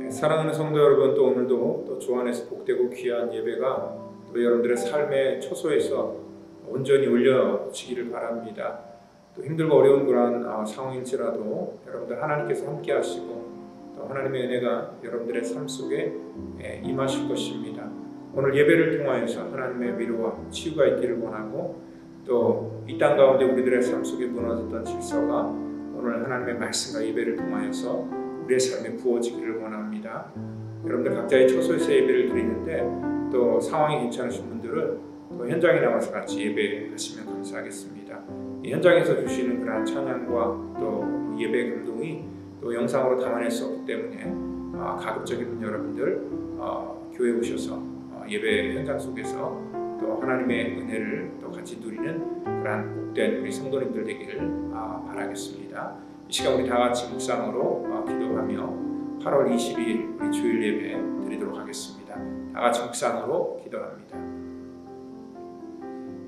사랑하는 성도 여러분, 또 오늘도 또 주 안에서 복되고 귀한 예배가 또 여러분들의 삶의 처소에서 온전히 올려지기를 바랍니다. 또 힘들고 어려운 그러한 상황일지라도 여러분들 하나님께서 함께 하시고 또 하나님의 은혜가 여러분들의 삶 속에 임하실 것입니다. 오늘 예배를 통하여서 하나님의 위로와 치유가 있기를 원하고 또 이 땅 가운데 우리들의 삶 속에 무너졌던 질서가 오늘 하나님의 말씀과 예배를 통하여서 우리의 삶에 부어지기를 원합니다. 여러분들 각자의 처소에서 예배를 드리는데 또 상황이 괜찮으신 분들은 또 현장에 나가서 같이 예배하시면 감사하겠습니다. 이 현장에서 주시는 그러한 찬양과 또 예배 감동이 또 영상으로 담아낼 수 없기 때문에 가급적이면 여러분들 교회에 오셔서 예배 현장 속에서 또 하나님의 은혜를 또 같이 누리는 그러한 복된 우리 성도님들 되기를 바라겠습니다. 이 시간 우리 다 같이 묵상으로 기도하며 8월 22일 우리 주일 예배 드리도록 하겠습니다. 다 같이 묵상으로 기도합니다.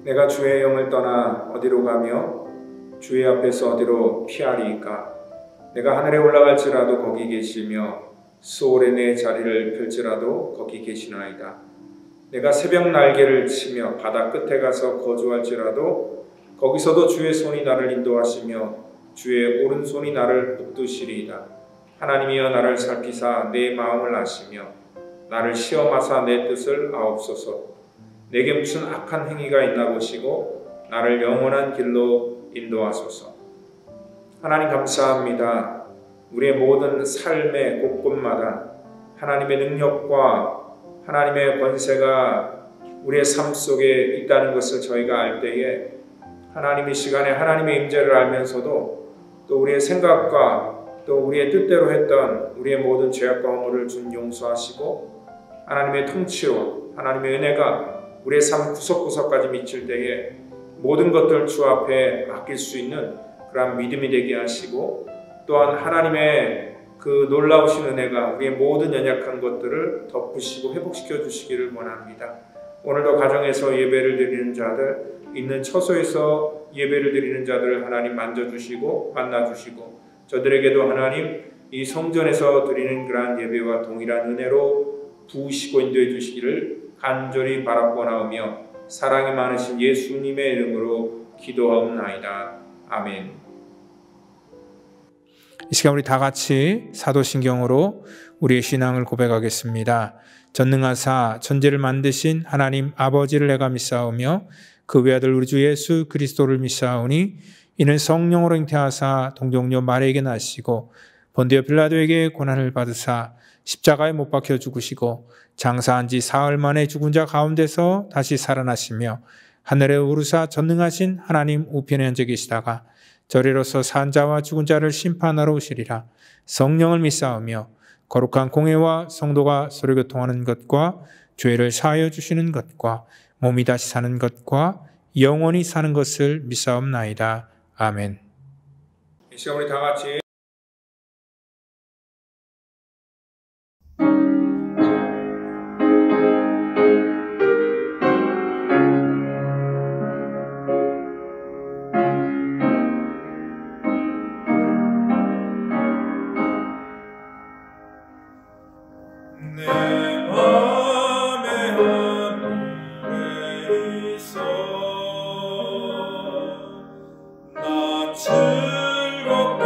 내가 주의 영을 떠나 어디로 가며 주의 앞에서 어디로 피하리이까? 내가 하늘에 올라갈지라도 거기 계시며 수월에 내 자리를 펼지라도 거기 계시나이다. 내가 새벽 날개를 치며 바다 끝에 가서 거주할지라도 거기서도 주의 손이 나를 인도하시며 주의 오른손이 나를 붙드시리이다. 하나님이여 나를 살피사 내 마음을 아시며 나를 시험하사 내 뜻을 아옵소서. 내게 무슨 악한 행위가 있나 보시고 나를 영원한 길로 인도하소서. 하나님 감사합니다. 우리의 모든 삶의 곳곳마다 하나님의 능력과 하나님의 권세가 우리의 삶 속에 있다는 것을 저희가 알 때에 하나님 이 시간에 하나님의 임재를 알면서도 또 우리의 생각과 또 우리의 뜻대로 했던 우리의 모든 죄악과 허물을 준 용서하시고 하나님의 통치로 하나님의 은혜가 우리의 삶 구석구석까지 미칠 때에 모든 것들 주 앞에 맡길 수 있는 그러한 믿음이 되게 하시고 또한 하나님의 그 놀라우신 은혜가 우리의 모든 연약한 것들을 덮으시고 회복시켜 주시기를 원합니다. 오늘도 가정에서 예배를 드리는 자들, 있는 처소에서 예배를 드리는 자들을 하나님 만져주시고 만나주시고 저들에게도 하나님 이 성전에서 드리는 그러한 예배와 동일한 은혜로 부으시고 인도해 주시기를 간절히 바라고나오며 사랑이 많으신 예수님의 이름으로 기도하옵나이다. 아멘. 이 시간 우리 다 같이 사도신경으로 우리의 신앙을 고백하겠습니다. 전능하사 천지를 만드신 하나님 아버지를 내가 믿사오며 그 외아들 우리 주 예수 그리스도를 믿사오니 이는 성령으로 잉태하사 동정녀 마리아에게 나시고 본디오 빌라도에게 고난을 받으사 십자가에 못 박혀 죽으시고 장사한 지 사흘 만에 죽은 자 가운데서 다시 살아나시며 하늘에 오르사 전능하신 하나님 우편에 앉아 계시다가 저리로서 산 자와 죽은 자를 심판하러 오시리라. 성령을 믿사오며 거룩한 공회와 성도가 서로 교통하는 것과 죄를 사하여 주시는 것과 몸이 다시 사는 것과 영원히 사는 것을 믿사옵나이다. 아멘. 이 시간 우리 다 같이 즐겁게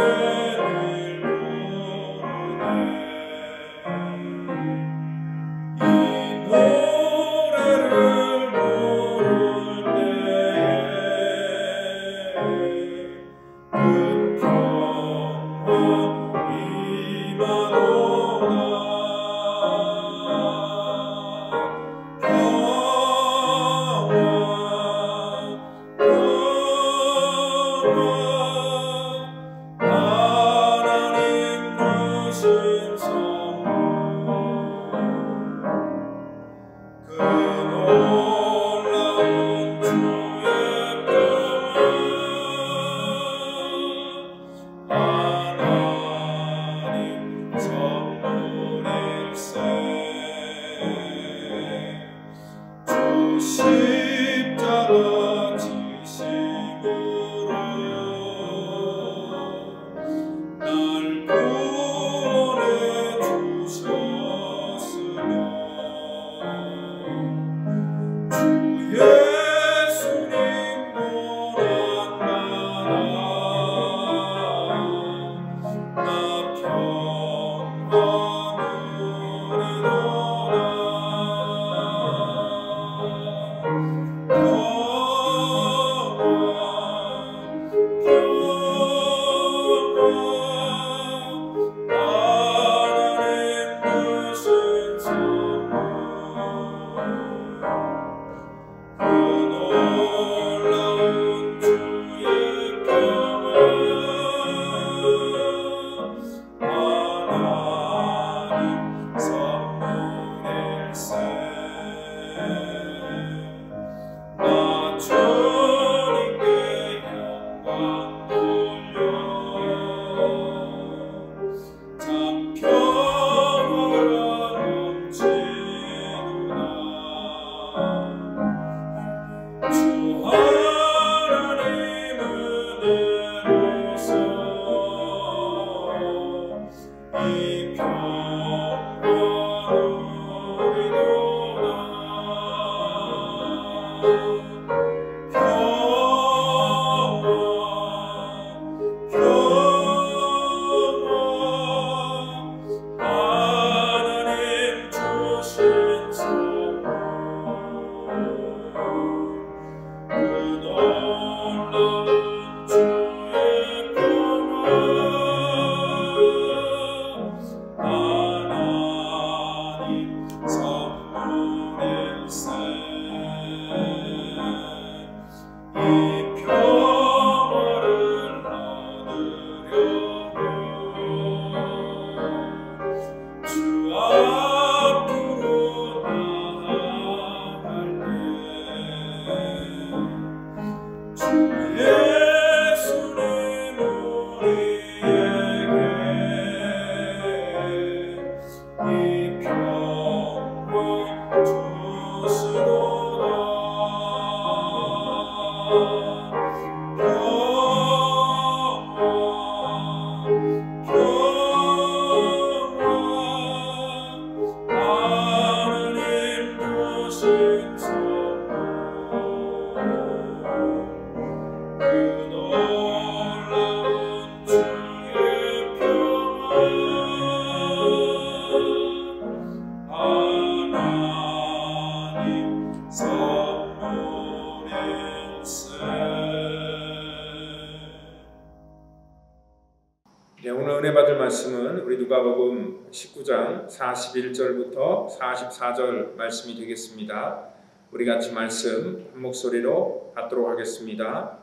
네, 오늘 은혜 받을 말씀은 우리 누가복음 19장 41절부터 44절 말씀이 되겠습니다. 우리 같이 말씀 한 목소리로 받도록 하겠습니다.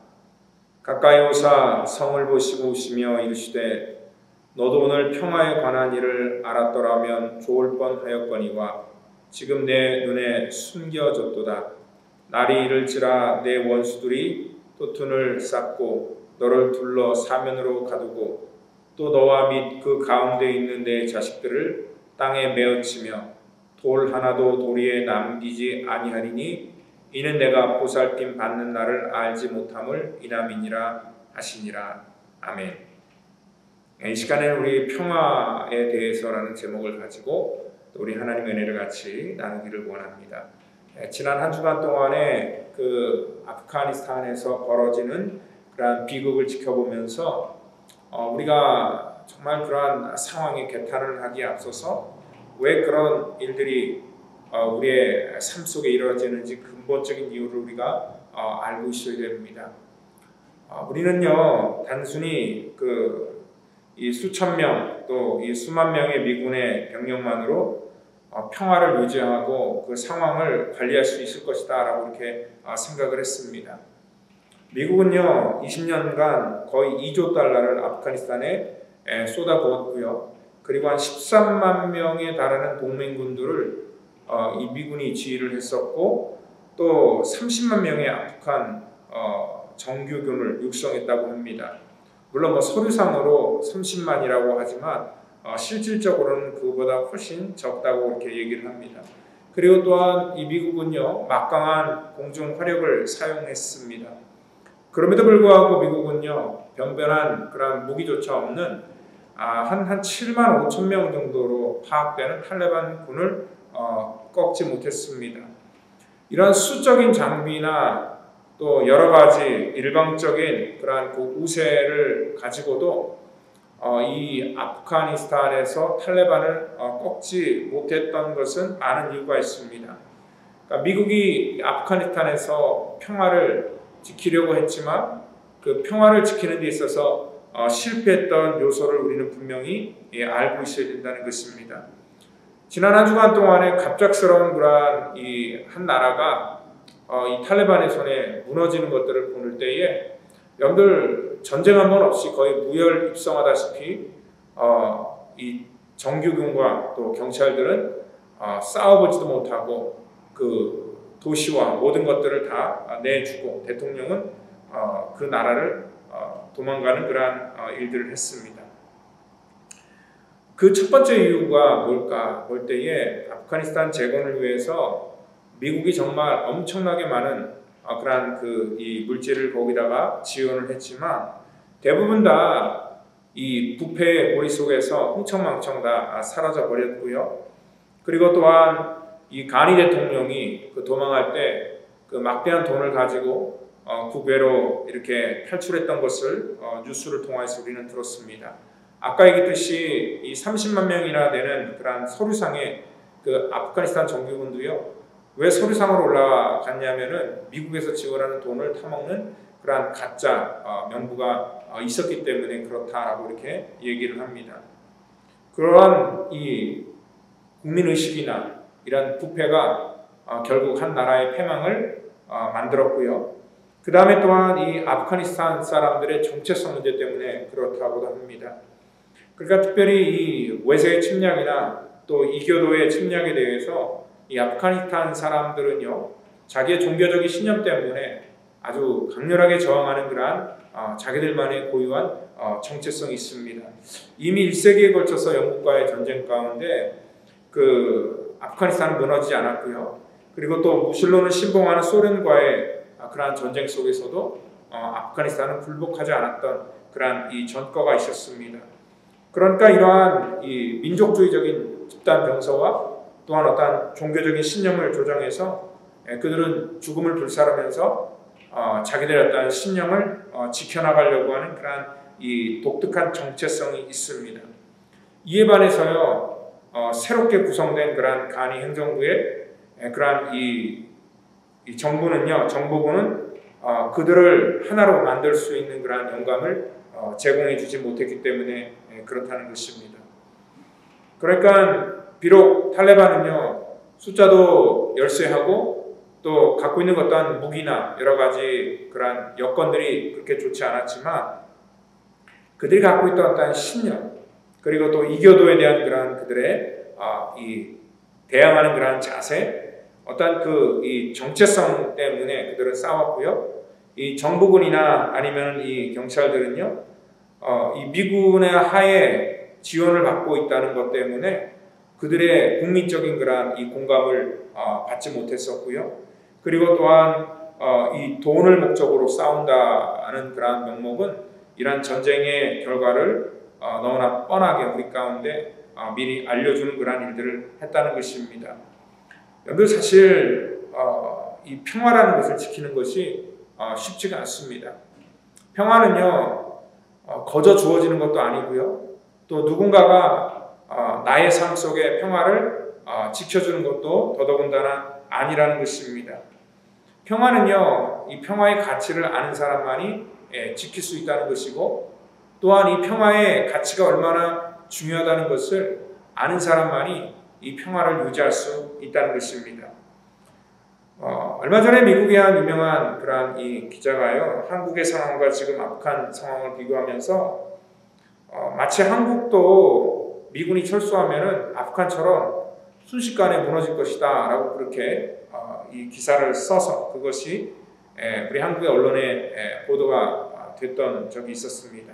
가까이 오사 성을 보시고 오시며 이르시되 너도 오늘 평화에 관한 일을 알았더라면 좋을 뻔하였거니와 지금 내 눈에 숨겨졌도다. 날이 이를지라 내 원수들이 또 둔을 쌓고 너를 둘러 사면으로 가두고 또 너와 및 그 가운데 있는 내 자식들을 땅에 메어치며 돌 하나도 도리에 남기지 아니하리니 이는 내가 보살핌 받는 날을 알지 못함을 인함이니라 하시니라. 아멘. 이 시간에는 우리 평화에 대해서라는 제목을 가지고 우리 하나님의 은혜를 같이 나누기를 원합니다. 지난 한 주간 동안에 그 아프가니스탄에서 벌어지는 그러한 비극을 지켜보면서 우리가 정말 그러한 상황에 개탄을 하기에 앞서서 왜 그런 일들이 우리의 삶 속에 이루어지는지 근본적인 이유를 우리가 알고 있어야 됩니다. 우리는요 단순히 이 수천 명 또 이 수만 명의 미군의 병력만으로 평화를 유지하고 그 상황을 관리할 수 있을 것이다 라고 이렇게 생각을 했습니다. 미국은요 20년간 거의 2조 달러를 아프가니스탄에 쏟아부었고요. 그리고 한 13만 명에 달하는 동맹군들을 이 미군이 지휘를 했었고 또 30만 명의 아프간 정규군을 육성했다고 합니다. 물론 서류상으로 30만이라고 하지만 실질적으로는 그보다 훨씬 적다고 이렇게 얘기를 합니다. 그리고 또한 이 미국은요 막강한 공중 화력을 사용했습니다. 그럼에도 불구하고 미국은요 변변한 그런 무기조차 없는 한 7만 5천 명 정도로 파악되는 탈레반 군을 꺾지 못했습니다. 이런 수적인 장비나 또 여러 가지 일방적인 그러한 그 우세를 가지고도 이 아프가니스탄에서 탈레반을 꺾지 못했던 것은 많은 이유가 있습니다. 그러니까 미국이 아프가니스탄에서 평화를 지키려고 했지만 그 평화를 지키는 데 있어서 실패했던 요소를 우리는 분명히 알고 있어야 된다는 것입니다. 지난 한 주간 동안에 갑작스러운 그러한 이 한 나라가 이 탈레반의 손에 무너지는 것들을 보는 때에 여러분들 전쟁 한 번 없이 거의 무혈 입성하다시피 이 정규군과 또 경찰들은 싸워보지도 못하고 그 도시와 모든 것들을 다 내주고 대통령은 그 나라를 도망가는 그러한 일들을 했습니다. 그 첫 번째 이유가 뭘까 볼 때에 아프가니스탄 재건을 위해서 미국이 정말 엄청나게 많은 그러한 이 물질을 거기다가 지원을 했지만 대부분 다 이 부패의 고리 속에서 흥청망청 다 사라져 버렸고요. 그리고 또한 이 가니 대통령이 그 도망할 때 그 막대한 돈을 가지고 국외로 이렇게 탈출했던 것을 뉴스를 통해서 우리는 들었습니다. 아까 얘기했듯이 이 30만 명이나 되는 그런 서류상의 그 아프가니스탄 정규군도요. 왜 서류상으로 올라갔냐면은 미국에서 지원하는 돈을 타먹는 그러한 가짜 명부가 있었기 때문에 그렇다라고 이렇게 얘기를 합니다. 그러한 이 국민의식이나 이런 부패가 결국 한 나라의 패망을 만들었고요. 그 다음에 또한 이 아프가니스탄 사람들의 정체성 문제 때문에 그렇다고도 합니다. 그러니까 특별히 이 외세의 침략이나 또 이교도의 침략에 대해서 이 아프가니스탄 사람들은요, 자기의 종교적인 신념 때문에 아주 강렬하게 저항하는 그러한 자기들만의 고유한 정체성이 있습니다. 이미 1세기에 걸쳐서 영국과의 전쟁 가운데 그 아프가니스탄은 무너지지 않았고요. 그리고 또 무슬론을 신봉하는 소련과의 그러한 전쟁 속에서도 아프가니스탄은 굴복하지 않았던 그러한 이 전과가 있었습니다. 그러니까 이러한 이 민족주의적인 집단 병서와 또한 어떤 종교적인 신념을 조정해서 그들은 죽음을 불사르면서 자기들의 어떤 신념을 지켜나가려고 하는 그러한 이 독특한 정체성이 있습니다. 이에 반해서요, 새롭게 구성된 그러한 가니 행정부의 그러한 이 정부군은 그들을 하나로 만들 수 있는 그러한 영감을 제공해 주지 못했기 때문에 그렇다는 것입니다. 그러니까 비록 탈레반은요, 숫자도 열세하고 또 갖고 있는 어떠한 무기나 여러 가지 그러한 여건들이 그렇게 좋지 않았지만 그들이 갖고 있던 어떠한 신념, 그리고 또 이교도에 대한 그러한 그들의 이 대항하는 그러한 자세, 어떠한 그 이 정체성 때문에 그들은 싸웠고요. 이 정부군이나 아니면 이 경찰들은요, 이 미군의 하에 지원을 받고 있다는 것 때문에 그들의 국민적인 그러한 이 공감을 받지 못했었고요. 그리고 또한 이 돈을 목적으로 싸운다는 그러한 명목은 이러한 전쟁의 결과를 너무나 뻔하게 우리 가운데 미리 알려주는 그러한 일들을 했다는 것입니다. 여러분들 사실 이 평화라는 것을 지키는 것이 쉽지가 않습니다. 평화는요, 거저 주어지는 것도 아니고요. 또 누군가가 나의 삶 속에 평화를 지켜주는 것도 더더군다나 아니라는 것입니다. 평화는요, 이 평화의 가치를 아는 사람만이 지킬 수 있다는 것이고, 또한 이 평화의 가치가 얼마나 중요하다는 것을 아는 사람만이 이 평화를 유지할 수 있다는 것입니다. 얼마 전에 미국의 한 유명한 그러한 이 기자가요, 한국의 상황과 지금 아프간 상황을 비교하면서 마치 한국도 미군이 철수하면은 아프간처럼 순식간에 무너질 것이다 라고 그렇게 이 기사를 써서 그것이 우리 한국의 언론에 보도가 됐던 적이 있었습니다.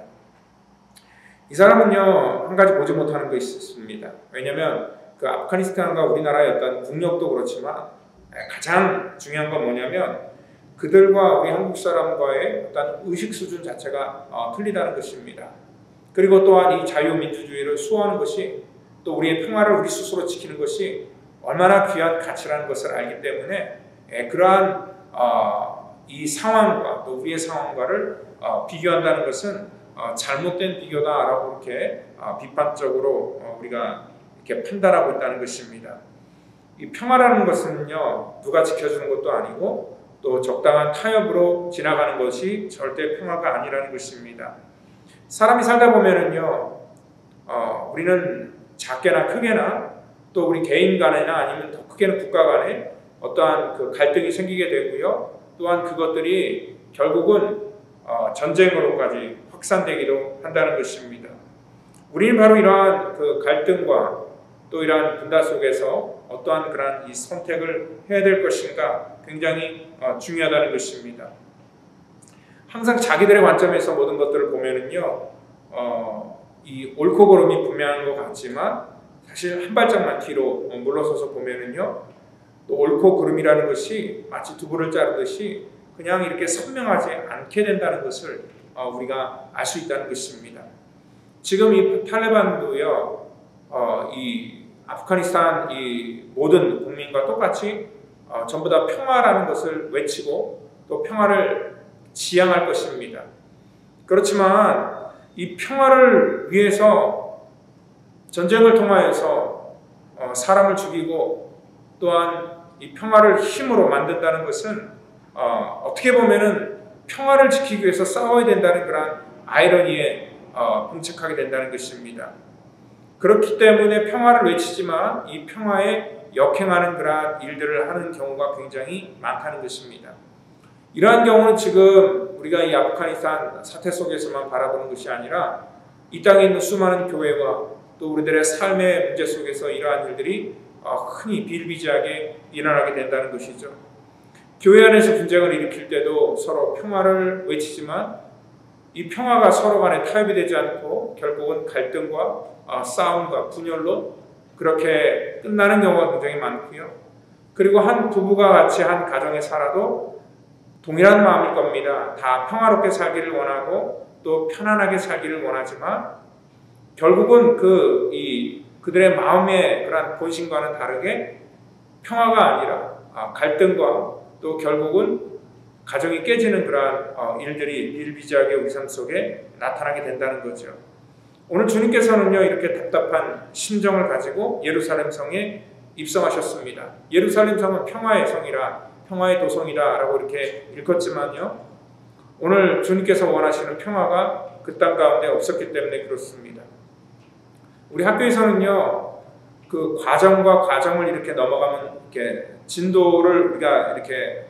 이 사람은요, 한 가지 보지 못하는 것이 있습니다. 왜냐하면 그 아프가니스탄과 우리나라의 어떤 국력도 그렇지만 가장 중요한 건 뭐냐면 그들과 우리 한국 사람과의 어떤 의식 수준 자체가 틀리다는 것입니다. 그리고 또한 이 자유민주주의를 수호하는 것이 또 우리의 평화를 우리 스스로 지키는 것이 얼마나 귀한 가치라는 것을 알기 때문에 그러한 이 상황과 또 우리의 상황과를 비교한다는 것은 잘못된 비교다라고 이렇게 비판적으로 우리가 이렇게 판단하고 있다는 것입니다. 이 평화라는 것은요, 누가 지켜주는 것도 아니고 또 적당한 타협으로 지나가는 것이 절대 평화가 아니라는 것입니다. 사람이 살다 보면은요, 우리는 작게나 크게나 또 우리 개인 간에나 아니면 더 크게는 국가 간에 어떠한 그 갈등이 생기게 되고요. 또한 그것들이 결국은 전쟁으로까지 확산되기도 한다는 것입니다. 우리는 바로 이러한 그 갈등과 또 이러한 분단 속에서 어떠한 그러한 이 선택을 해야 될 것인가 굉장히 중요하다는 것입니다. 항상 자기들의 관점에서 모든 것들을 보면은요, 이 옳고 그름이 분명한 것 같지만 사실 한 발짝만 뒤로 물러서서 보면은요, 또 옳고 그름이라는 것이 마치 두부를 자르듯이 그냥 이렇게 선명하지 않게 된다는 것을 우리가 알 수 있다는 것입니다. 지금 이 탈레반도요, 이 아프가니스탄 이 모든 국민과 똑같이 전부 다 평화라는 것을 외치고 또 평화를 지향할 것입니다. 그렇지만 이 평화를 위해서 전쟁을 통하여서 사람을 죽이고 또한 이 평화를 힘으로 만든다는 것은 어떻게 보면은 평화를 지키기 위해서 싸워야 된다는 그런 아이러니에 봉착하게 된다는 것입니다. 그렇기 때문에 평화를 외치지만 이 평화에 역행하는 그러한 일들을 하는 경우가 굉장히 많다는 것입니다. 이러한 경우는 지금 우리가 이 아프가니스탄 사태 속에서만 바라보는 것이 아니라 이 땅에 있는 수많은 교회와 또 우리들의 삶의 문제 속에서 이러한 일들이 흔히 비일비재하게 일어나게 된다는 것이죠. 교회 안에서 분쟁을 일으킬 때도 서로 평화를 외치지만 이 평화가 서로 간에 타협이 되지 않고 결국은 갈등과 싸움과 분열로 그렇게 끝나는 경우가 굉장히 많고요. 그리고 한 부부가 같이 한 가정에 살아도 동일한 마음일 겁니다. 다 평화롭게 살기를 원하고 또 편안하게 살기를 원하지만 결국은 그들의 마음의 그런 본심과는 다르게 평화가 아니라 갈등과 또 결국은 가정이 깨지는 그러한 일들이 비일비재하게 우리 삶 속에 나타나게 된다는 거죠. 오늘 주님께서는요, 이렇게 답답한 심정을 가지고 예루살렘 성에 입성하셨습니다. 예루살렘 성은 평화의 성이라, 평화의 도성이라 라고 이렇게 읽었지만요, 오늘 주님께서 원하시는 평화가 그 땅 가운데 없었기 때문에 그렇습니다. 우리 학교에서는요, 그 과정과 과정을 이렇게 넘어가면 이렇게 진도를 우리가 이렇게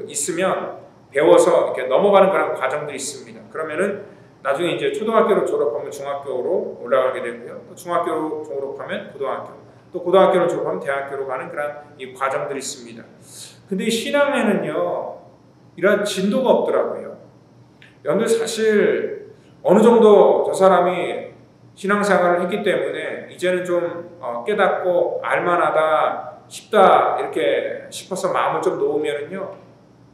있으면 배워서 이렇게 넘어가는 그런 과정들이 있습니다. 그러면은 나중에 이제 초등학교를 졸업하면 중학교로 올라가게 되고요. 또 중학교로 졸업하면 고등학교, 또 고등학교를 졸업하면 대학교로 가는 그런 이 과정들이 있습니다. 근데 이 신앙에는요, 이런 진도가 없더라고요. 여러분들 사실 어느 정도 저 사람이 신앙생활을 했기 때문에 이제는 좀 깨닫고 알만하다 싶다 이렇게 싶어서 마음을 좀 놓으면은요,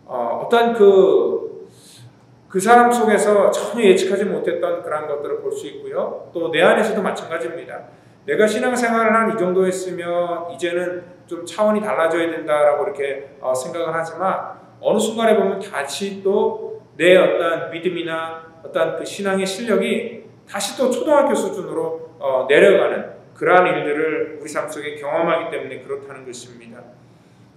어떤 그 사람 속에서 전혀 예측하지 못했던 그런 것들을 볼 수 있고요. 또 내 안에서도 마찬가지입니다. 내가 신앙생활을 한 이 정도 했으면 이제는 좀 차원이 달라져야 된다라고 이렇게 생각을 하지만 어느 순간에 보면 다시 또 내 어떤 믿음이나 어떤 그 신앙의 실력이 다시 또 초등학교 수준으로 내려가는 그러한 일들을 우리 삶 속에 경험하기 때문에 그렇다는 것입니다.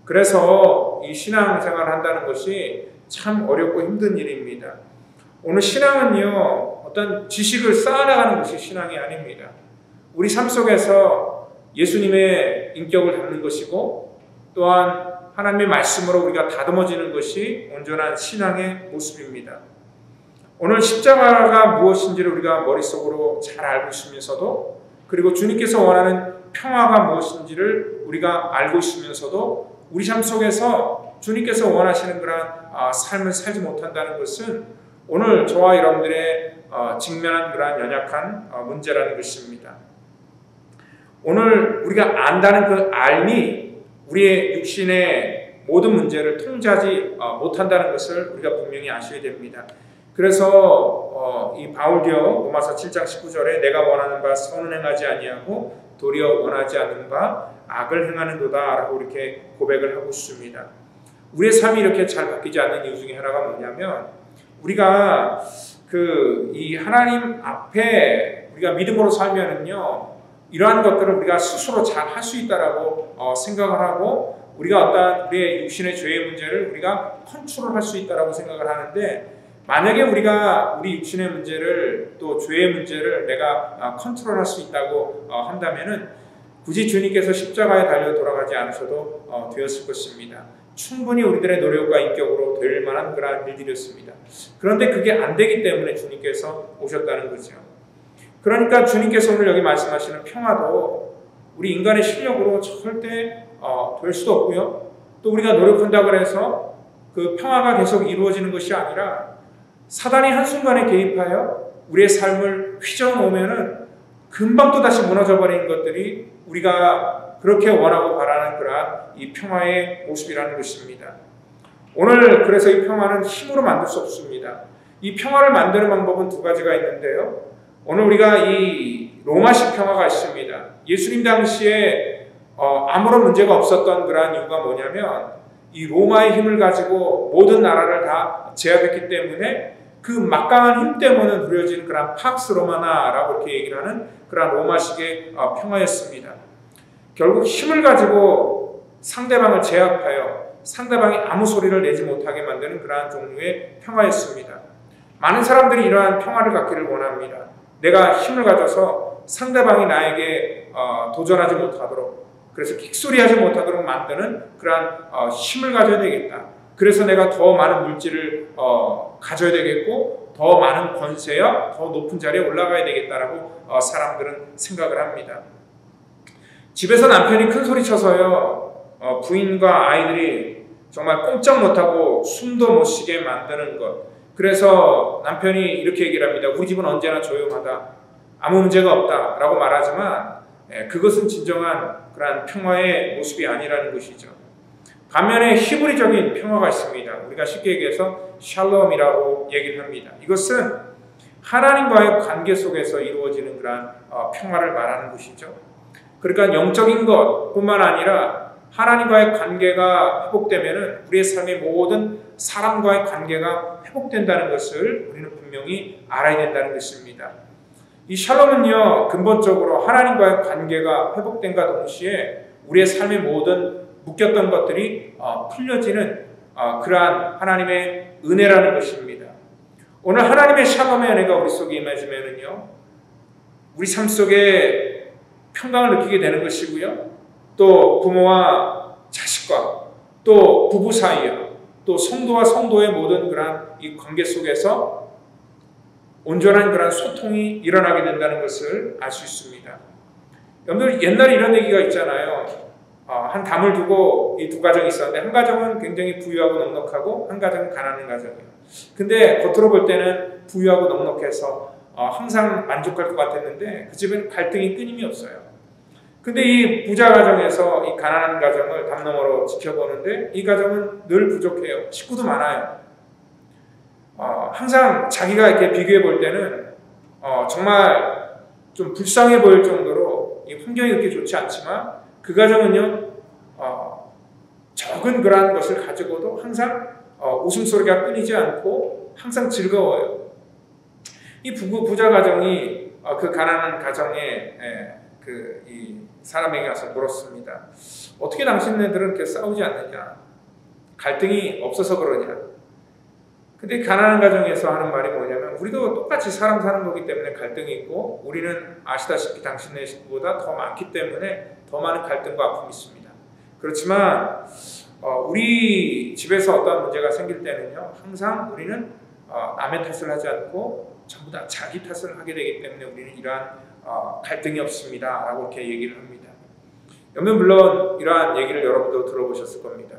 그래서 이 신앙생활을 한다는 것이 참 어렵고 힘든 일입니다. 오늘 신앙은요, 어떤 지식을 쌓아나가는 것이 신앙이 아닙니다. 우리 삶 속에서 예수님의 인격을 담는 것이고 또한 하나님의 말씀으로 우리가 다듬어지는 것이 온전한 신앙의 모습입니다. 오늘 십자가가 무엇인지를 우리가 머릿속으로 잘 알고 있으면서도 그리고 주님께서 원하는 평화가 무엇인지를 우리가 알고 있으면서도 우리 삶 속에서 주님께서 원하시는 그런 삶을 살지 못한다는 것은 오늘 저와 여러분들의 직면한 그런 연약한 문제라는 것입니다. 오늘 우리가 안다는 그 알미 우리의 육신의 모든 문제를 통제하지 못한다는 것을 우리가 분명히 아셔야 됩니다. 그래서 이 바울도요, 로마서 7장 19절에 내가 원하는 바 선은 행하지 아니하고 도리어 원하지 않는 바 악을 행하는도다 라고 이렇게 고백을 하고 있습니다. 우리의 삶이 이렇게 잘 바뀌지 않는 이유 중에 하나가 뭐냐면 우리가 이 하나님 앞에 우리가 믿음으로 살면은요, 이러한 것들을 우리가 스스로 잘 할 수 있다라고 생각을 하고 우리가 어떤 우리의 육신의 죄의 문제를 우리가 컨트롤할 수 있다라고 생각을 하는데 만약에 우리가 우리 육신의 문제를 또 죄의 문제를 내가 컨트롤할 수 있다고 한다면은 굳이 주님께서 십자가에 달려 돌아가지 않으셔도 되었을 것입니다. 충분히 우리들의 노력과 인격으로 될 만한 그러한 일들이었습니다. 그런데 그게 안 되기 때문에 주님께서 오셨다는 거죠. 그러니까 주님께서 오늘 여기 말씀하시는 평화도 우리 인간의 실력으로 절대 될 수도 없고요. 또 우리가 노력한다고 해서 그 평화가 계속 이루어지는 것이 아니라 사단이 한순간에 개입하여 우리의 삶을 휘저어놓으면은 금방 또 다시 무너져버리는 것들이 우리가 그렇게 원하고 바라는 그런 이 평화의 모습이라는 것입니다. 오늘 그래서 이 평화는 힘으로 만들 수 없습니다. 이 평화를 만드는 방법은 두 가지가 있는데요. 오늘 우리가 이 로마식 평화가 있습니다. 예수님 당시에 아무런 문제가 없었던 그러한 이유가 뭐냐면 이 로마의 힘을 가지고 모든 나라를 다 제압했기 때문에 그 막강한 힘 때문에 누려진 그런 팍스 로마나라고 이렇게 얘기를 하는 그런 로마식의 평화였습니다. 결국 힘을 가지고 상대방을 제압하여 상대방이 아무 소리를 내지 못하게 만드는 그러한 종류의 평화였습니다. 많은 사람들이 이러한 평화를 갖기를 원합니다. 내가 힘을 가져서 상대방이 나에게 도전하지 못하도록, 그래서 킥소리하지 못하도록 만드는 그러한 힘을 가져야 되겠다. 그래서 내가 더 많은 물질을 가져야 되겠고 더 많은 권세야 더 높은 자리에 올라가야 되겠다라고 사람들은 생각을 합니다. 집에서 남편이 큰 소리 쳐서요, 부인과 아이들이 정말 꼼짝 못하고 숨도 못 쉬게 만드는 것. 그래서 남편이 이렇게 얘기를 합니다. 우리 집은 언제나 조용하다. 아무 문제가 없다. 라고 말하지만 그것은 진정한 그런 평화의 모습이 아니라는 것이죠. 반면에 히브리적인 평화가 있습니다. 우리가 쉽게 얘기해서 샬롬이라고 얘기를 합니다. 이것은 하나님과의 관계 속에서 이루어지는 그런 평화를 말하는 것이죠. 그러니까 영적인 것뿐만 아니라 하나님과의 관계가 회복되면 우리의 삶의 모든 사람과의 관계가 회복된다는 것을 우리는 분명히 알아야 된다는 것입니다. 이 샬롬은요, 근본적으로 하나님과의 관계가 회복된과 동시에 우리의 삶의 모든 묶였던 것들이 풀려지는 그러한 하나님의 은혜라는 것입니다. 오늘 하나님의 샬롬의 은혜가 우리 속에 임해지면은요, 우리 삶 속에 평강을 느끼게 되는 것이고요. 또 부모와 자식과 또 부부 사이와 또 성도와 성도의 모든 그러한 이 관계 속에서 온전한 그런 소통이 일어나게 된다는 것을 알 수 있습니다. 여러분들 옛날에 이런 얘기가 있잖아요. 한 담을 두고 이 두 가정이 있었는데 한 가정은 굉장히 부유하고 넉넉하고 한 가정은 가난한 가정이에요. 근데 겉으로 볼 때는 부유하고 넉넉해서 항상 만족할 것 같았는데 그 집에는 갈등이 끊임이 없어요. 근데 이 부자 가정에서 이 가난한 가정을 담 너머로 지켜보는데 이 가정은 늘 부족해요. 식구도 많아요. 항상 자기가 이렇게 비교해 볼 때는 정말 좀 불쌍해 보일 정도로 이 환경이 그렇게 좋지 않지만 그 가정은요, 적은 그러한 것을 가지고도 항상 웃음소리가 끊이지 않고 항상 즐거워요. 이 부자 가정이 그 가난한 가정에 이 사람에게 가서 물었습니다. 어떻게 당신네들은 이렇게 싸우지 않느냐? 갈등이 없어서 그러냐? 근데 가난한 가정에서 하는 말이 뭐냐면 우리도 똑같이 사람 사는 거기 때문에 갈등이 있고 우리는 아시다시피 당신네 식구보다 더 많기 때문에 더 많은 갈등과 아픔이 있습니다. 그렇지만 우리 집에서 어떤 문제가 생길 때는요, 항상 우리는 남의 탓을 하지 않고 전부 다 자기 탓을 하게 되기 때문에 우리는 이러한 갈등이 없습니다 라고 이렇게 얘기를 합니다. 여러분 물론 이러한 얘기를 여러분도 들어보셨을 겁니다.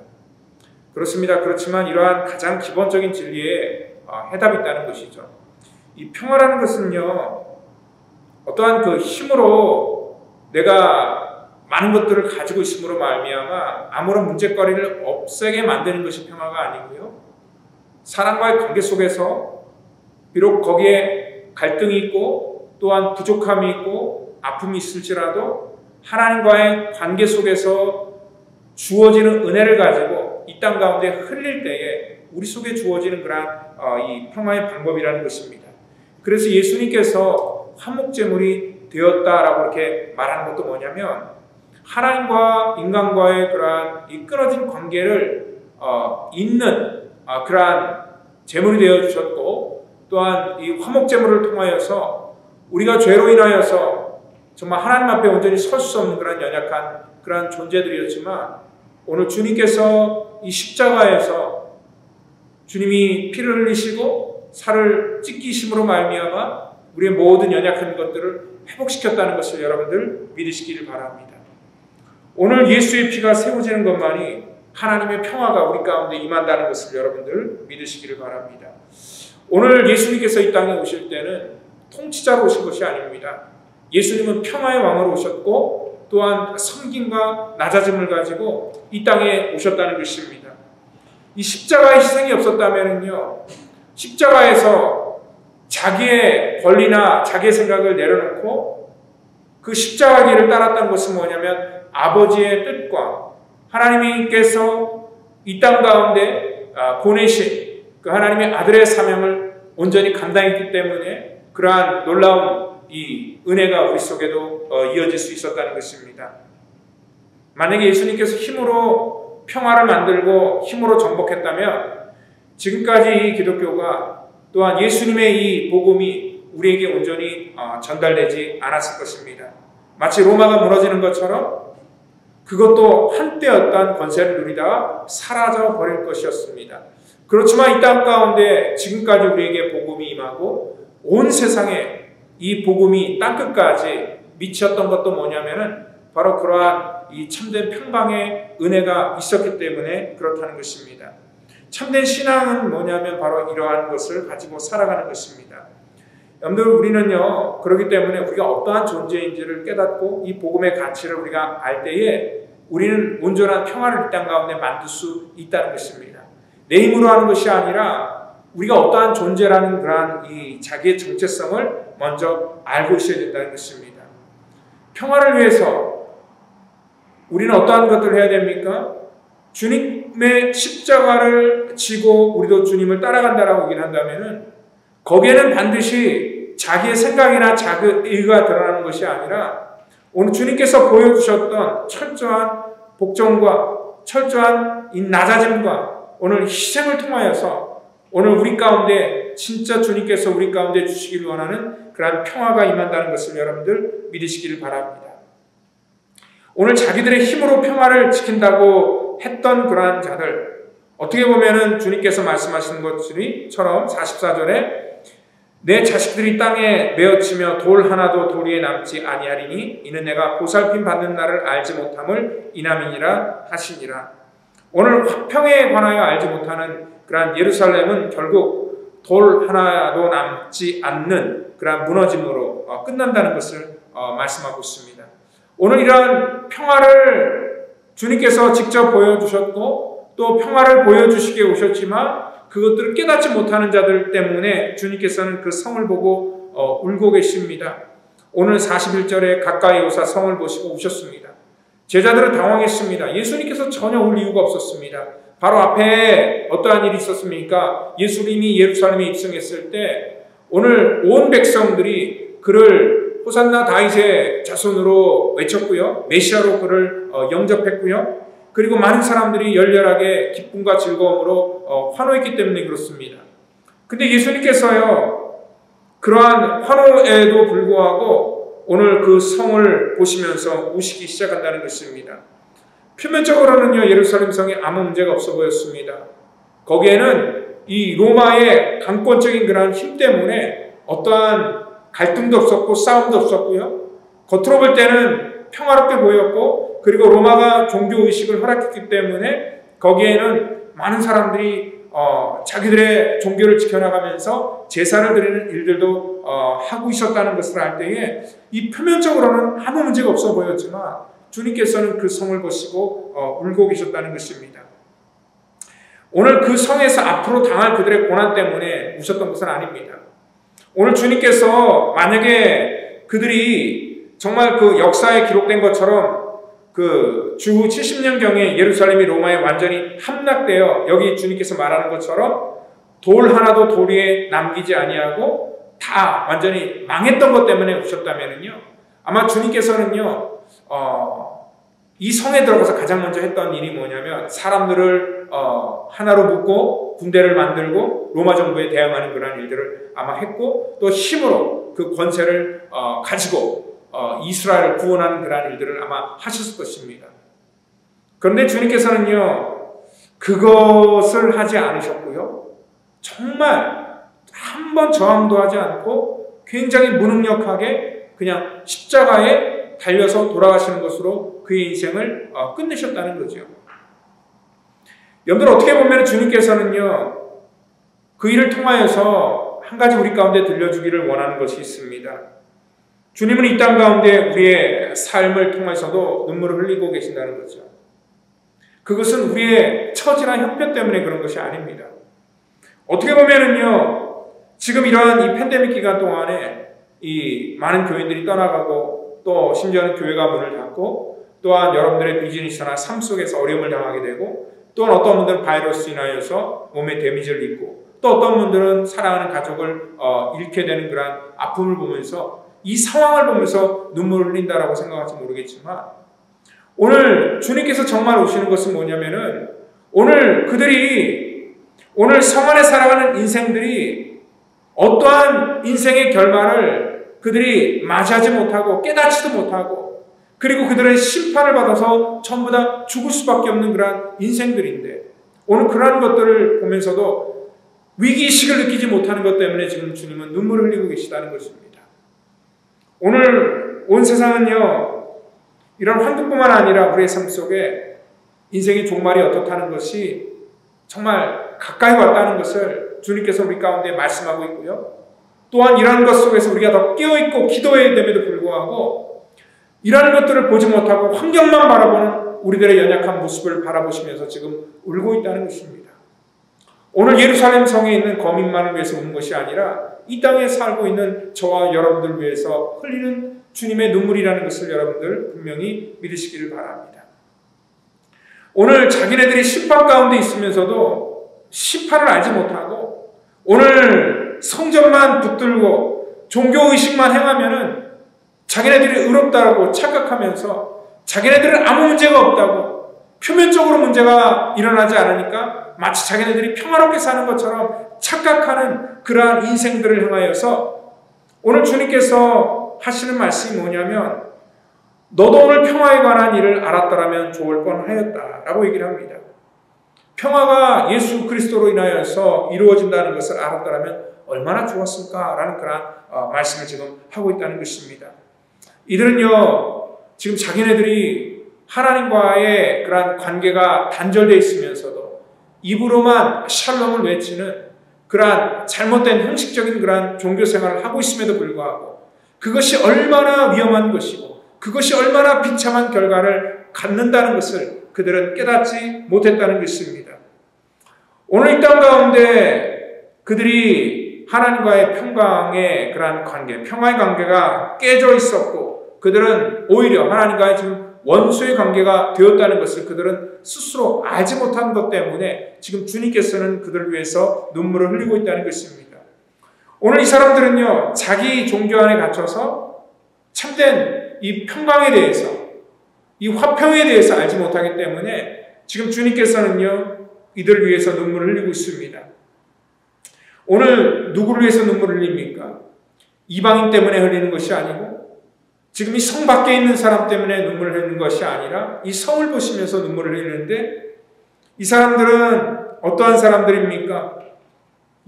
그렇습니다. 그렇지만 이러한 가장 기본적인 진리에 해답이 있다는 것이죠. 이 평화라는 것은요, 어떠한 그 힘으로 내가 많은 것들을 가지고 있음으로 말미암아 아무런 문제거리를 없애게 만드는 것이 평화가 아니고요, 사람과의 관계 속에서 비록 거기에 갈등이 있고 또한 부족함이 있고 아픔이 있을지라도 하나님과의 관계 속에서 주어지는 은혜를 가지고 이 땅 가운데 흘릴 때에 우리 속에 주어지는 그런 이 평화의 방법이라는 것입니다. 그래서 예수님께서 화목제물이 되었다라고 이렇게 말하는 것도 뭐냐면 하나님과 인간과의 그러한 이 끊어진 관계를 잇는 그러한 제물이 되어 주셨고, 또한 이 화목제물을 통하여서 우리가 죄로 인하여서 정말 하나님 앞에 온전히 설 수 없는 그런 연약한 그런 존재들이었지만 오늘 주님께서 이 십자가에서 주님이 피를 흘리시고 살을 찢기심으로 말미암아 우리의 모든 연약한 것들을 회복시켰다는 것을 여러분들 믿으시기를 바랍니다. 오늘 예수의 피가 세워지는 것만이 하나님의 평화가 우리 가운데 임한다는 것을 여러분들 믿으시기를 바랍니다. 오늘 예수님께서 이 땅에 오실 때는 통치자로 오신 것이 아닙니다. 예수님은 평화의 왕으로 오셨고 또한 섬김과 낮아짐을 가지고 이 땅에 오셨다는 것입니다. 이 십자가의 희생이 없었다면요, 십자가에서 자기의 권리나 자기의 생각을 내려놓고 그 십자가 길을 따랐다는 것은 뭐냐면 아버지의 뜻과 하나님께서 이 땅 가운데 보내신 그 하나님의 아들의 사명을 온전히 감당했기 때문에 그러한 놀라운 이 은혜가 우리 속에도 이어질 수 있었다는 것입니다. 만약에 예수님께서 힘으로 평화를 만들고 힘으로 정복했다면 지금까지 이 기독교가 또한 예수님의 이 복음이 우리에게 온전히 전달되지 않았을 것입니다. 마치 로마가 무너지는 것처럼 그것도 한때였던 권세를 누리다가 사라져 버릴 것이었습니다. 그렇지만 이 땅 가운데 지금까지 우리에게 복음이 임하고 온 세상에 이 복음이 땅끝까지 미쳤던 것도 뭐냐면은 바로 그러한 이 참된 평강의 은혜가 있었기 때문에 그렇다는 것입니다. 참된 신앙은 뭐냐면 바로 이러한 것을 가지고 살아가는 것입니다. 여러분들 우리는요 그렇기 때문에 우리가 어떠한 존재인지를 깨닫고 이 복음의 가치를 우리가 알 때에 우리는 온전한 평화를 이 땅 가운데 만들 수 있다는 것입니다. 내 힘으로 하는 것이 아니라 우리가 어떠한 존재라는 그러한 이 자기의 정체성을 먼저 알고 있어야 된다는 것입니다. 평화를 위해서 우리는 어떠한 것들을 해야 됩니까? 주님의 십자가를 지고 우리도 주님을 따라간다라고 얘기를 한다면은 거기에는 반드시 자기의 생각이나 자기의 의가 드러나는 것이 아니라 오늘 주님께서 보여주셨던 철저한 복종과 철저한 이 낮아짐과 오늘 희생을 통하여서 오늘 우리 가운데 진짜 주님께서 우리 가운데 주시길 원하는 그러한 평화가 임한다는 것을 여러분들 믿으시기를 바랍니다. 오늘 자기들의 힘으로 평화를 지킨다고 했던 그러한 자들 어떻게 보면은 주님께서 말씀하시는 것처럼 44절에 내 자식들이 땅에 메어치며 돌 하나도 도리에 남지 아니하리니 이는 내가 보살핌 받는 날을 알지 못함을 인함이니라 하시니라. 오늘 화평에 관하여 알지 못하는 그러한 예루살렘은 결국 돌 하나도 남지 않는 그러한 무너짐으로 끝난다는 것을 말씀하고 있습니다. 오늘 이러한 평화를 주님께서 직접 보여주셨고 또 평화를 보여주시게 오셨지만 그것들을 깨닫지 못하는 자들 때문에 주님께서는 그 성을 보고 울고 계십니다. 오늘 41절에 가까이 오사 성을 보시고 우셨습니다. 제자들은 당황했습니다. 예수님께서 전혀 울 이유가 없었습니다. 바로 앞에 어떠한 일이 있었습니까? 예수님이 예루살렘에 입성했을 때 오늘 온 백성들이 그를 호산나 다윗의 자손으로 외쳤고요. 메시아로 그를 영접했고요. 그리고 많은 사람들이 열렬하게 기쁨과 즐거움으로 환호했기 때문에 그렇습니다. 근데 예수님께서요, 그러한 환호에도 불구하고 오늘 그 성을 보시면서 우시기 시작한다는 것입니다. 표면적으로는요, 예루살렘 성에 아무 문제가 없어 보였습니다. 거기에는 이 로마의 강권적인 그러한 힘 때문에 어떠한 갈등도 없었고 싸움도 없었고요. 겉으로 볼 때는 평화롭게 보였고 그리고 로마가 종교의식을 허락했기 때문에 거기에는 많은 사람들이 자기들의 종교를 지켜나가면서 제사를 드리는 일들도 하고 있었다는 것을 알 때에 이 표면적으로는 아무 문제가 없어 보였지만 주님께서는 그 성을 보시고 울고 계셨다는 것입니다. 오늘 그 성에서 앞으로 당할 그들의 고난 때문에 우셨던 것은 아닙니다. 오늘 주님께서 만약에 그들이 정말 그 역사에 기록된 것처럼 그 주후 70년경에 예루살렘이 로마에 완전히 함락되어 여기 주님께서 말하는 것처럼 돌 하나도 돌 위에 남기지 아니하고 다 완전히 망했던 것 때문에 오셨다면은요, 아마 주님께서는요, 이 성에 들어가서 가장 먼저 했던 일이 뭐냐면 사람들을 하나로 묶고 군대를 만들고 로마 정부에 대항하는 그런 일들을 아마 했고 또 힘으로 그 권세를 가지고 이스라엘을 구원하는 그런 일들을 아마 하셨을 것입니다. 그런데 주님께서는요, 그것을 하지 않으셨고요. 정말 한 번 저항도 하지 않고 굉장히 무능력하게 그냥 십자가에 달려서 돌아가시는 것으로 그의 인생을 끝내셨다는 거죠. 여러분들 어떻게 보면 주님께서는요, 그 일을 통하여서 한 가지 우리 가운데 들려주기를 원하는 것이 있습니다. 주님은 이 땅 가운데 우리의 삶을 통해서도 눈물을 흘리고 계신다는 거죠. 그것은 우리의 처지나 형편 때문에 그런 것이 아닙니다. 어떻게 보면은요, 지금 이러한 이 팬데믹 기간 동안에 이 많은 교인들이 떠나가고 또 심지어는 교회가 문을 닫고 또한 여러분들의 비즈니스나 삶 속에서 어려움을 당하게 되고 또한 어떤 분들은 바이러스로 인하여서 몸에 데미지를 입고 또 어떤 분들은 사랑하는 가족을 잃게 되는 그런 아픔을 보면서 이 상황을 보면서 눈물을 흘린다라고 생각할지 모르겠지만 오늘 주님께서 정말 오시는 것은 뭐냐면은 오늘 성 안에 살아가는 인생들이 어떠한 인생의 결말을 그들이 맞이하지 못하고 깨닫지도 못하고 그리고 그들의 심판을 받아서 전부 다 죽을 수밖에 없는 그러한 인생들인데 오늘 그러한 것들을 보면서도 위기의식을 느끼지 못하는 것 때문에 지금 주님은 눈물을 흘리고 계시다는 것입니다. 오늘 온 세상은요 이런 환경뿐만 아니라 우리의 삶 속에 인생의 종말이 어떻다는 것이 정말 가까이 왔다는 것을 주님께서 우리 가운데 말씀하고 있고요. 또한 이러한 것 속에서 우리가 더 깨어있고 기도해야 됨에도 불구하고 이러한 것들을 보지 못하고 환경만 바라보는 우리들의 연약한 모습을 바라보시면서 지금 울고 있다는 것입니다. 오늘 예루살렘 성에 있는 거민만을 위해서 우는 것이 아니라 이 땅에 살고 있는 저와 여러분들 위해서 흘리는 주님의 눈물이라는 것을 여러분들 분명히 믿으시기를 바랍니다. 오늘 자기네들이 심판 가운데 있으면서도 심판을 알지 못하고 오늘 성전만 붙들고 종교의식만 행하면은 자기네들이 의롭다고 착각하면서 자기네들은 아무 문제가 없다고 표면적으로 문제가 일어나지 않으니까 마치 자기네들이 평화롭게 사는 것처럼 착각하는 그러한 인생들을 향하여서 오늘 주님께서 하시는 말씀이 뭐냐면 너도 오늘 평화에 관한 일을 알았더라면 좋을 뻔하였다라고 얘기를 합니다. 평화가 예수 그리스도로 인하여서 이루어진다는 것을 알았더라면 얼마나 좋았을까라는 그런 말씀을 지금 하고 있다는 것입니다. 이들은요 지금 자기네들이 하나님과의 그런 관계가 단절되어 있으면서도 입으로만 샬롬을 외치는 그러한 잘못된 형식적인 그러한 종교 생활을 하고 있음에도 불구하고 그것이 얼마나 위험한 것이고 그것이 얼마나 비참한 결과를 갖는다는 것을 그들은 깨닫지 못했다는 것입니다. 오늘 이 땅 가운데 그들이 하나님과의 평강의 그러한 관계, 평화의 관계가 깨져 있었고 그들은 오히려 하나님과의 지금 원수의 관계가 되었다는 것을 그들은 스스로 알지 못한 것 때문에 지금 주님께서는 그들을 위해서 눈물을 흘리고 있다는 것입니다. 오늘 이 사람들은요 자기 종교 안에 갇혀서 참된 이 평강에 대해서 이 화평에 대해서 알지 못하기 때문에 지금 주님께서는요 이들을 위해서 눈물을 흘리고 있습니다. 오늘 누구를 위해서 눈물을 흘립니까? 이방인 때문에 흘리는 것이 아니고 지금 이 성 밖에 있는 사람 때문에 눈물을 흘리는 것이 아니라 이 성을 보시면서 눈물을 흘리는데 이 사람들은 어떠한 사람들입니까?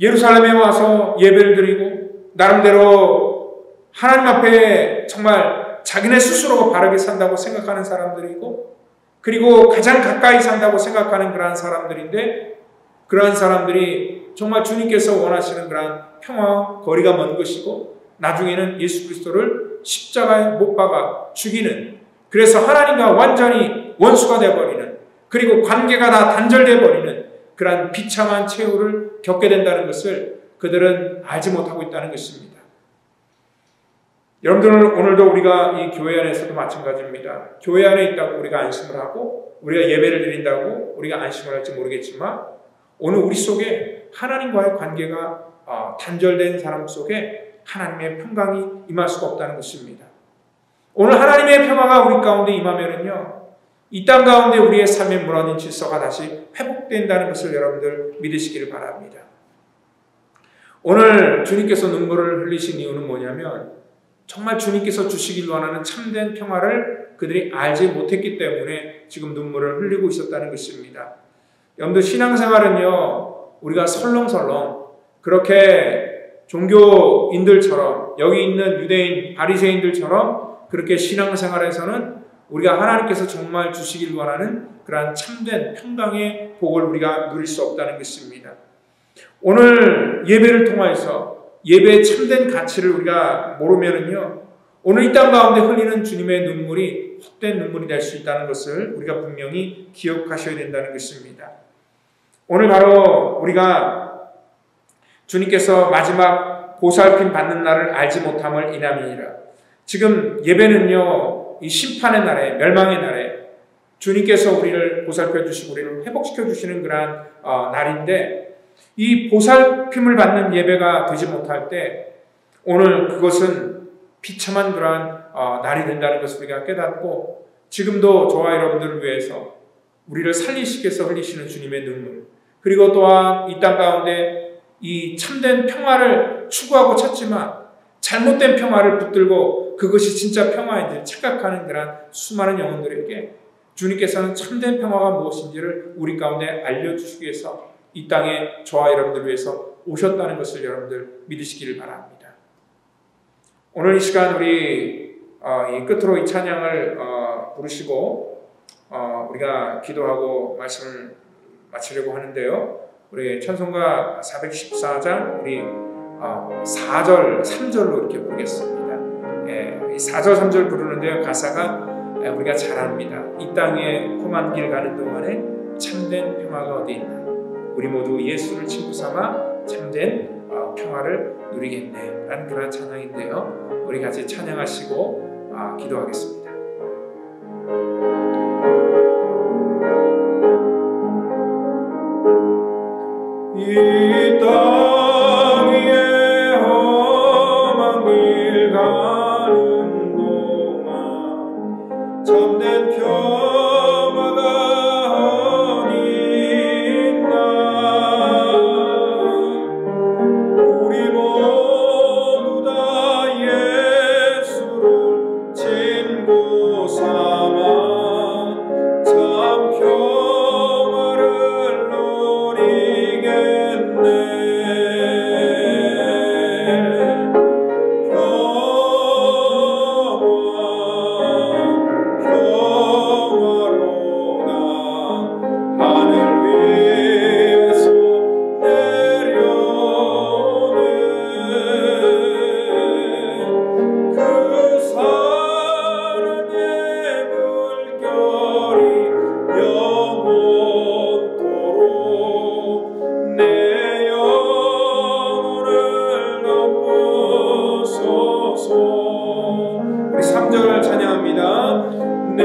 예루살렘에 와서 예배를 드리고 나름대로 하나님 앞에 정말 자기네 스스로가 바르게 산다고 생각하는 사람들이고 그리고 가장 가까이 산다고 생각하는 그러한 사람들인데 그러한 사람들이 정말 주님께서 원하시는 그러한 평화, 거리가 먼 것이고 나중에는 예수 그리스도를 십자가에 못 박아 죽이는 그래서 하나님과 완전히 원수가 되어버리는 그리고 관계가 다 단절되어 버리는 그러한 비참한 최후를 겪게 된다는 것을 그들은 알지 못하고 있다는 것입니다. 여러분들 오늘도 우리가 이 교회 안에서도 마찬가지입니다. 교회 안에 있다고 우리가 안심을 하고 우리가 예배를 드린다고 우리가 안심을 할지 모르겠지만 오늘 우리 속에 하나님과의 관계가 단절된 사람 속에 하나님의 평강이 임할 수가 없다는 것입니다. 오늘 하나님의 평화가 우리 가운데 임하면은요 이 땅 가운데 우리의 삶에 무너진 질서가 다시 회복된다는 것을 여러분들 믿으시기를 바랍니다. 오늘 주님께서 눈물을 흘리신 이유는 뭐냐면 정말 주님께서 주시길 원하는 참된 평화를 그들이 알지 못했기 때문에 지금 눈물을 흘리고 있었다는 것입니다. 여러분들 신앙생활은요 우리가 설렁설렁 그렇게 종교인들처럼 여기 있는 유대인 바리새인들처럼 그렇게 신앙생활에서는 우리가 하나님께서 정말 주시길 원하는 그러한 참된 평강의 복을 우리가 누릴 수 없다는 것입니다. 오늘 예배를 통해서 예배의 참된 가치를 우리가 모르면은요 오늘 이 땅 가운데 흘리는 주님의 눈물이 헛된 눈물이 될 수 있다는 것을 우리가 분명히 기억하셔야 된다는 것입니다. 오늘 바로 우리가 주님께서 마지막 보살핌 받는 날을 알지 못함을 인함이니라. 지금 예배는요, 이 심판의 날에, 멸망의 날에 주님께서 우리를 보살펴 주시고 우리를 회복시켜 주시는 그러한 날인데, 이 보살핌을 받는 예배가 되지 못할 때 오늘 그것은 비참한 그러한 날이 된다는 것을 우리가 깨닫고, 지금도 저와 여러분들을 위해서 우리를 살리시기 위해서 흘리시는 주님의 눈물, 그리고 또한 이 땅 가운데 이 참된 평화를 추구하고 찾지만 잘못된 평화를 붙들고 그것이 진짜 평화인지 착각하는 그런 수많은 영혼들에게 주님께서는 참된 평화가 무엇인지를 우리 가운데 알려주시기 위해서 이 땅에 저와 여러분들 위해서 오셨다는 것을 여러분들 믿으시기를 바랍니다. 오늘 이 시간 우리 이 끝으로 이 찬양을 부르시고 우리가 기도하고 말씀을 마치려고 하는데요. 우리 찬송가 414장 우리 4절, 3절로 이렇게 부르겠습니다. 이 4절, 3절 부르는데요. 가사가 우리가 잘 압니다. 이 땅에 험한 길 가는 동안에 참된 평화가 어디 있나. 우리 모두 예수를 친구 삼아 참된 평화를 누리겠네. 라는 그런 찬양인데요. 우리 같이 찬양하시고 기도하겠습니다. 이 땅 위에 험한 길 가는 동안 참된 평화가 어디 있나. 우리 모두 다 예수를 친구 삼아 참 평화를 누리겠네. 평화로다 하늘 위에서 내려오는 그 사랑의 물결이 영원토록 내 영혼을 넘보소서. 우리 3절 찬양합니다. 내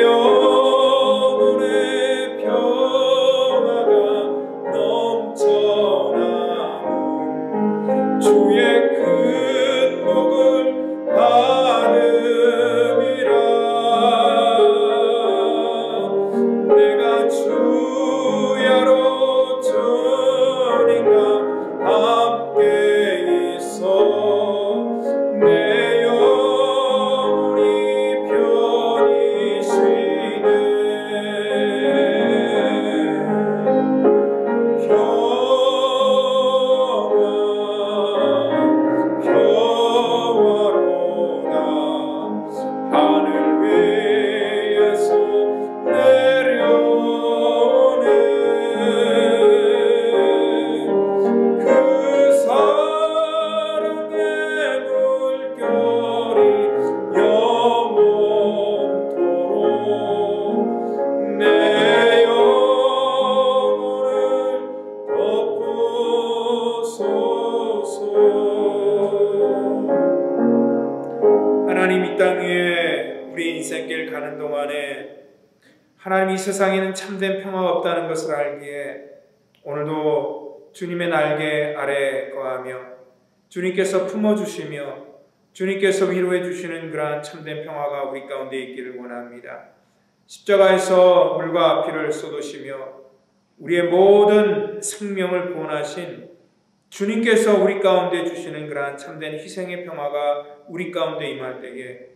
영혼의 평화가 넘쳐나는 주의 큰 복을 받음이라. 내가 주야로 주님과 함께 있어 내 영혼이 편히 쉬네. 평화로다 하늘 위에서 내려오는 그 사랑의 물결이 영원토록 내 영혼을 덮으소서. 하나님, 이 땅에 우리 인생길 가는 동안에 하나님 이 세상에는 참된 평화가 없다는 것을 알기에 오늘도 주님의 날개 아래 거하며 주님께서 품어주시며 주님께서 위로해 주시는 그러한 참된 평화가 우리 가운데 있기를 원합니다. 십자가에서 물과 피를 쏟으시며 우리의 모든 생명을 구원하신 주님께서 우리 가운데 주시는 그러한 참된 희생의 평화가 우리 가운데 임할 때에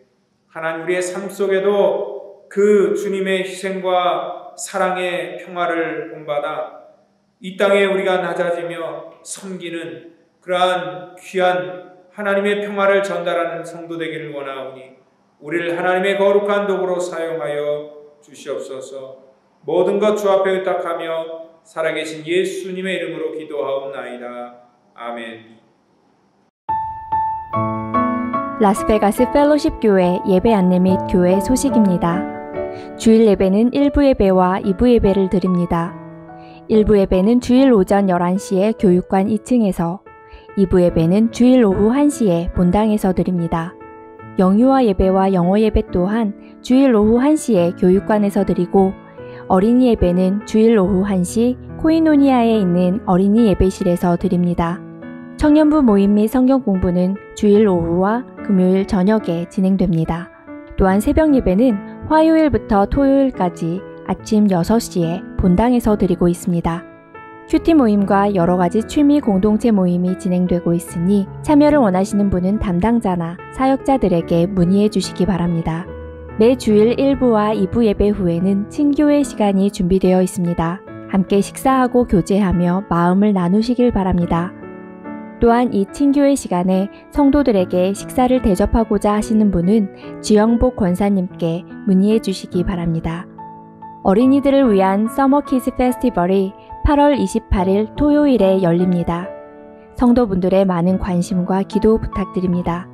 하나님 우리의 삶 속에도 그 주님의 희생과 사랑의 평화를 본받아 이 땅에 우리가 낮아지며 섬기는 그러한 귀한 하나님의 평화를 전달하는 성도 되기를 원하오니 우리를 하나님의 거룩한 도구로 사용하여 주시옵소서. 모든 것 주 앞에 의탁하며 살아계신 예수님의 이름으로 기도하옵나이다. 아멘. 라스베가스 펠로십 교회 예배 안내 및 교회 소식입니다. 주일 예배는 1부 예배와 2부 예배를 드립니다. 1부 예배는 주일 오전 11시에 교육관 2층에서, 2부 예배는 주일 오후 1시에 본당에서 드립니다. 영유아 예배와 영어 예배 또한 주일 오후 1시에 교육관에서 드리고 어린이 예배는 주일 오후 1시 코이노니아에 있는 어린이 예배실에서 드립니다. 청년부 모임 및 성경 공부는 주일 오후와 금요일 저녁에 진행됩니다. 또한 새벽 예배는 화요일부터 토요일까지 아침 6시에 본당에서 드리고 있습니다. 큐티 모임과 여러 가지 취미 공동체 모임이 진행되고 있으니 참여를 원하시는 분은 담당자나 사역자들에게 문의해 주시기 바랍니다. 매 주일 1부와 2부 예배 후에는 친교회 시간이 준비되어 있습니다. 함께 식사하고 교제하며 마음을 나누시길 바랍니다. 또한 이 친교회 시간에 성도들에게 식사를 대접하고자 하시는 분은 지영복 권사님께 문의해 주시기 바랍니다. 어린이들을 위한 서머 키즈 페스티벌이 8월 28일 토요일에 열립니다. 성도분들의 많은 관심과 기도 부탁드립니다.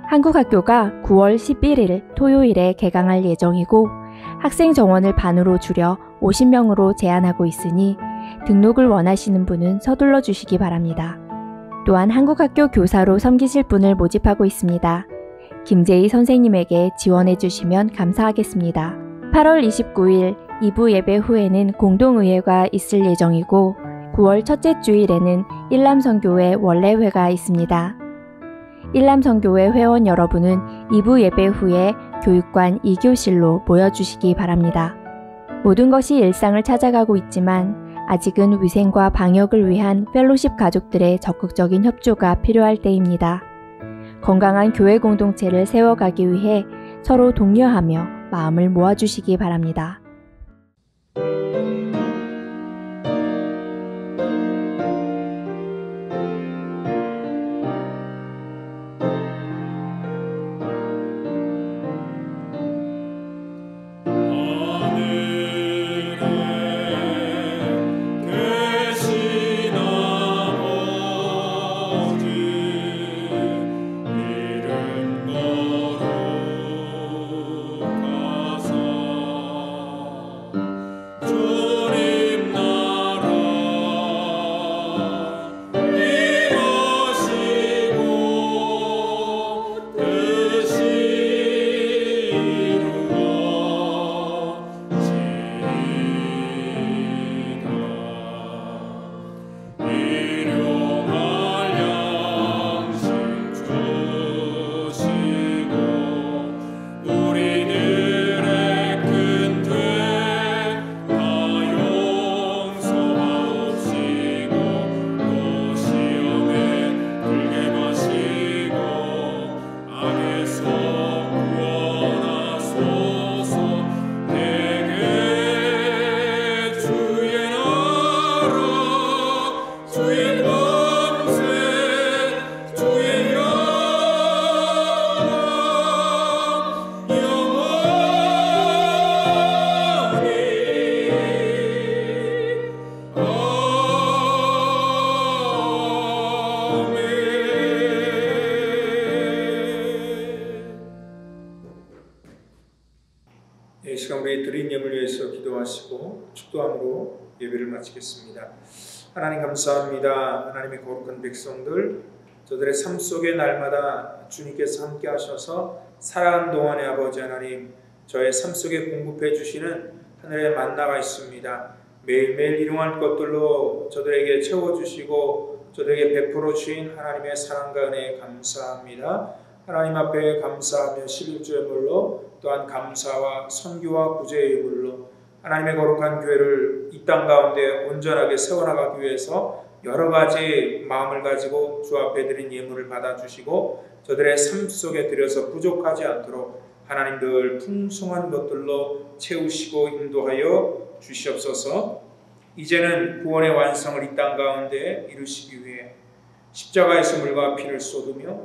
한국학교가 9월 11일 토요일에 개강할 예정이고 학생 정원을 반으로 줄여 50명으로 제한하고 있으니 등록을 원하시는 분은 서둘러 주시기 바랍니다. 또한 한국학교 교사로 섬기실 분을 모집하고 있습니다. 김재희 선생님에게 지원해 주시면 감사하겠습니다. 8월 29일 2부 예배 후에는 공동의회가 있을 예정이고 9월 첫째 주일에는 일람선교회 원래회가 있습니다. 일람선교회 회원 여러분은 2부 예배 후에 교육관 2교실로 모여주시기 바랍니다. 모든 것이 일상을 찾아가고 있지만 아직은 위생과 방역을 위한 펠로십 가족들의 적극적인 협조가 필요할 때입니다. 건강한 교회 공동체를 세워가기 위해 서로 독려하며 마음을 모아주시기 바랍니다. 이 시간 우리 드린 예물 위해서 기도하시고 축도함으로 예배를 마치겠습니다. 하나님 감사합니다. 하나님의 거룩한 백성들, 저들의 삶 속에 날마다 주님께서 함께 하셔서 살아가는 동안에 아버지 하나님, 저의 삶 속에 공급해 주시는 하늘의 만나가 있습니다. 매일매일 일용할 것들로 저들에게 채워주시고 저들에게 베풀어 주신 하나님의 사랑과 은혜에 감사합니다. 하나님 앞에 감사하며 11조의 물로 또한 감사와 선교와 구제의 예물로 하나님의 거룩한 교회를 이 땅 가운데 온전하게 세워나가기 위해서 여러 가지 마음을 가지고 주 앞에 드린 예물을 받아주시고 저들의 삶 속에 들여서 부족하지 않도록 하나님 늘 풍성한 것들로 채우시고 인도하여 주시옵소서. 이제는 구원의 완성을 이 땅 가운데 이루시기 위해 십자가에서 물과 피를 쏟으며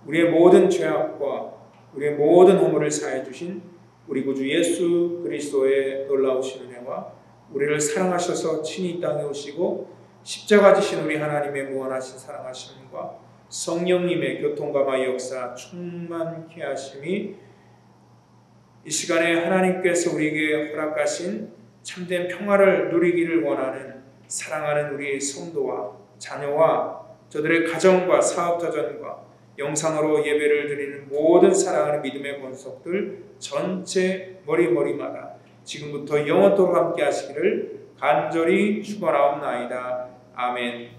우리의 모든 죄악과 우리의 모든 허물을 사해 주신 우리 구주 예수 그리스도의 놀라우신 은혜와 우리를 사랑하셔서 친히 이 땅에 오시고 십자가 지신 우리 하나님의 무한하신 사랑하심과 성령님의 교통감화 역사 충만케 하심이 이 시간에 하나님께서 우리에게 허락하신 참된 평화를 누리기를 원하는 사랑하는 우리의 성도와 자녀와 저들의 가정과 사업자전과 영상으로 예배를 드리는 모든 사랑하는 믿음의 권속들 전체 머리마다 지금부터 영원토록 함께 하시기를 간절히 축원하옵나이다. 아멘.